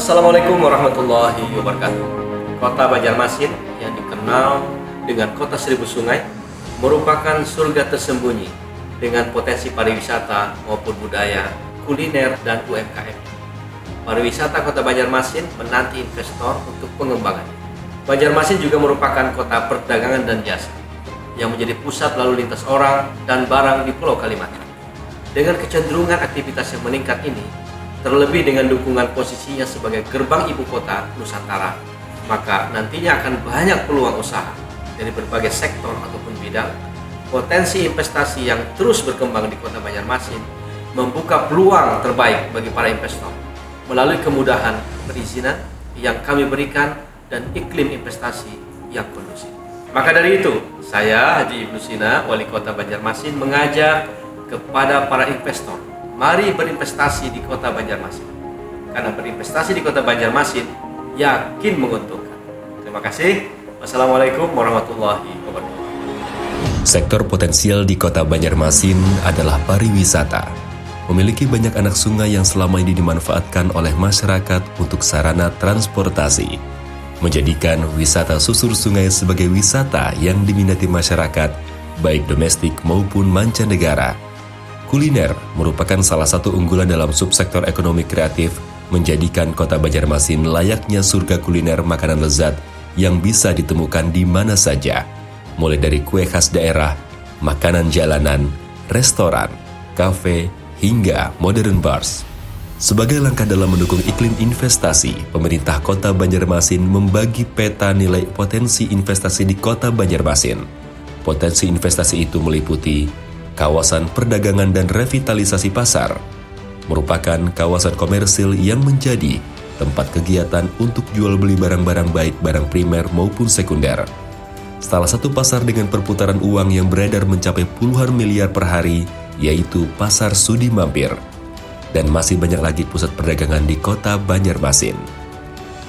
Assalamualaikum warahmatullahi wabarakatuh. Kota Banjarmasin yang dikenal dengan kota seribu sungai merupakan surga tersembunyi dengan potensi pariwisata maupun budaya, kuliner, dan UMKM. Pariwisata Kota Banjarmasin menanti investor untuk pengembangan. Banjarmasin juga merupakan kota perdagangan dan jasa yang menjadi pusat lalu lintas orang dan barang di Pulau Kalimantan. Dengan kecenderungan aktivitas yang meningkat ini, terlebih dengan dukungan posisinya sebagai gerbang ibu kota Nusantara, maka nantinya akan banyak peluang usaha dari berbagai sektor ataupun bidang. Potensi investasi yang terus berkembang di Kota Banjarmasin membuka peluang terbaik bagi para investor melalui kemudahan perizinan yang kami berikan dan iklim investasi yang kondusif. Maka dari itu, saya Haji Ibnu Sina, Wali Kota Banjarmasin, mengajak kepada para investor, mari berinvestasi di Kota Banjarmasin. Karena berinvestasi di Kota Banjarmasin yakin menguntungkan. Terima kasih. Wassalamualaikum warahmatullahi wabarakatuh. Sektor potensial di Kota Banjarmasin adalah pariwisata. Memiliki banyak anak sungai yang selama ini dimanfaatkan oleh masyarakat untuk sarana transportasi, menjadikan wisata susur sungai sebagai wisata yang diminati masyarakat, baik domestik maupun mancanegara. Kuliner merupakan salah satu unggulan dalam subsektor ekonomi kreatif, menjadikan Kota Banjarmasin layaknya surga kuliner makanan lezat yang bisa ditemukan di mana saja, mulai dari kue khas daerah, makanan jalanan, restoran, kafe, hingga modern bars. Sebagai langkah dalam mendukung iklim investasi, pemerintah Kota Banjarmasin membagi peta nilai potensi investasi di Kota Banjarmasin. Potensi investasi itu meliputi kawasan perdagangan dan revitalisasi pasar, merupakan kawasan komersil yang menjadi tempat kegiatan untuk jual beli barang-barang baik barang primer maupun sekunder. Salah satu pasar dengan perputaran uang yang beredar mencapai puluhan miliar per hari, yaitu Pasar Sudi Mampir. Dan masih banyak lagi pusat perdagangan di Kota Banjarmasin.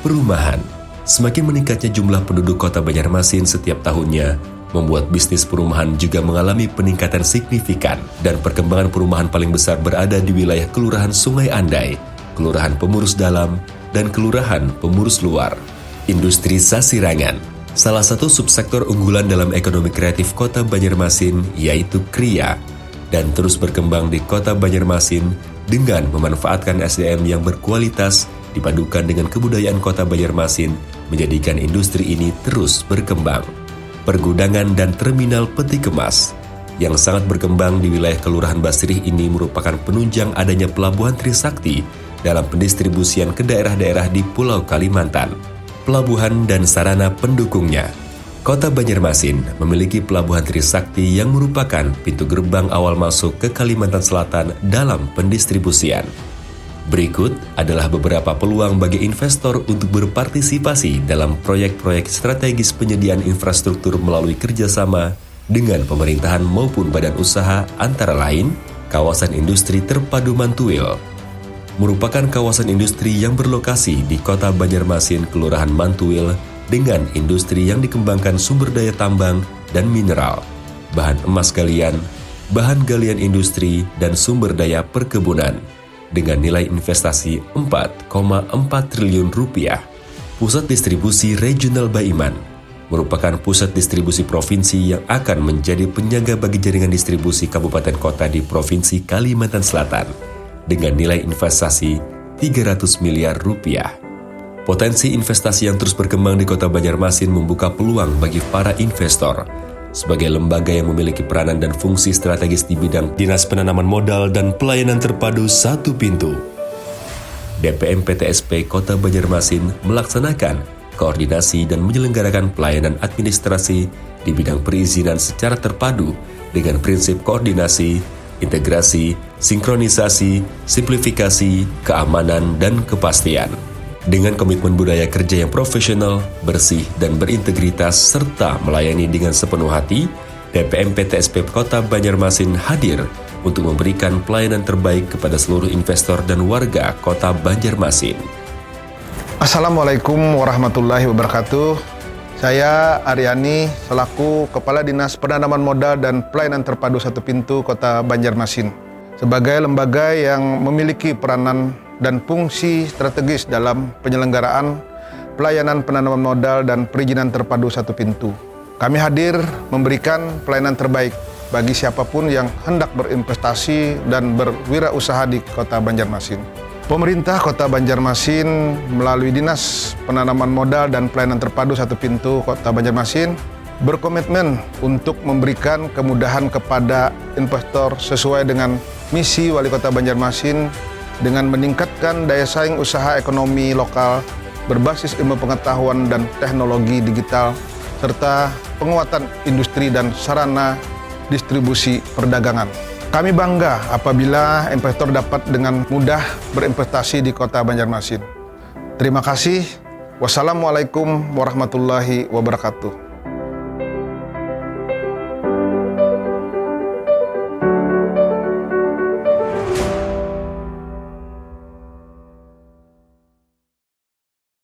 Perumahan, semakin meningkatnya jumlah penduduk Kota Banjarmasin setiap tahunnya, membuat bisnis perumahan juga mengalami peningkatan signifikan, dan perkembangan perumahan paling besar berada di wilayah Kelurahan Sungai Andai, Kelurahan Pemurus Dalam, dan Kelurahan Pemurus Luar. Industri Sasirangan, salah satu subsektor unggulan dalam ekonomi kreatif Kota Banjarmasin, yaitu Kria, dan terus berkembang di Kota Banjarmasin dengan memanfaatkan SDM yang berkualitas dipadukan dengan kebudayaan Kota Banjarmasin, menjadikan industri ini terus berkembang. Pergudangan dan terminal peti kemas yang sangat berkembang di wilayah Kelurahan Basrih ini merupakan penunjang adanya pelabuhan Trisakti dalam pendistribusian ke daerah-daerah di Pulau Kalimantan. Pelabuhan dan sarana pendukungnya. Kota Banjarmasin memiliki pelabuhan Trisakti yang merupakan pintu gerbang awal masuk ke Kalimantan Selatan dalam pendistribusian. Berikut adalah beberapa peluang bagi investor untuk berpartisipasi dalam proyek-proyek strategis penyediaan infrastruktur melalui kerjasama dengan pemerintahan maupun badan usaha, antara lain kawasan industri terpadu Mantuil. Merupakan kawasan industri yang berlokasi di Kota Banjarmasin, Kelurahan Mantuil, dengan industri yang dikembangkan sumber daya tambang dan mineral, bahan emas galian, bahan galian industri, dan sumber daya perkebunan, dengan nilai investasi 4,4 triliun rupiah. Pusat Distribusi Regional Baiman merupakan pusat distribusi provinsi yang akan menjadi penyangga bagi jaringan distribusi kabupaten kota di Provinsi Kalimantan Selatan, dengan nilai investasi 300 miliar rupiah. Potensi investasi yang terus berkembang di Kota Banjarmasin membuka peluang bagi para investor. Sebagai lembaga yang memiliki peranan dan fungsi strategis di bidang Dinas Penanaman Modal dan Pelayanan Terpadu Satu Pintu, DPM PTSP Kota Banjarmasin melaksanakan koordinasi dan menyelenggarakan pelayanan administrasi di bidang perizinan secara terpadu dengan prinsip koordinasi, integrasi, sinkronisasi, simplifikasi, keamanan, dan kepastian. Dengan komitmen budaya kerja yang profesional, bersih, dan berintegritas, serta melayani dengan sepenuh hati, DPM PTSP Kota Banjarmasin hadir untuk memberikan pelayanan terbaik kepada seluruh investor dan warga Kota Banjarmasin. Assalamualaikum warahmatullahi wabarakatuh. Saya Aryani selaku Kepala Dinas Penanaman Modal dan Pelayanan Terpadu Satu Pintu Kota Banjarmasin. Sebagai lembaga yang memiliki peranan dan fungsi strategis dalam penyelenggaraan pelayanan penanaman modal dan perizinan terpadu satu pintu. Kami hadir memberikan pelayanan terbaik bagi siapapun yang hendak berinvestasi dan berwirausaha di Kota Banjarmasin. Pemerintah Kota Banjarmasin melalui Dinas Penanaman Modal dan Pelayanan Terpadu Satu Pintu Kota Banjarmasin berkomitmen untuk memberikan kemudahan kepada investor sesuai dengan misi Wali Kota Banjarmasin dengan meningkatkan daya saing usaha ekonomi lokal berbasis ilmu pengetahuan dan teknologi digital serta penguatan industri dan sarana distribusi perdagangan. Kami bangga apabila investor dapat dengan mudah berinvestasi di Kota Banjarmasin. Terima kasih. Wassalamualaikum warahmatullahi wabarakatuh.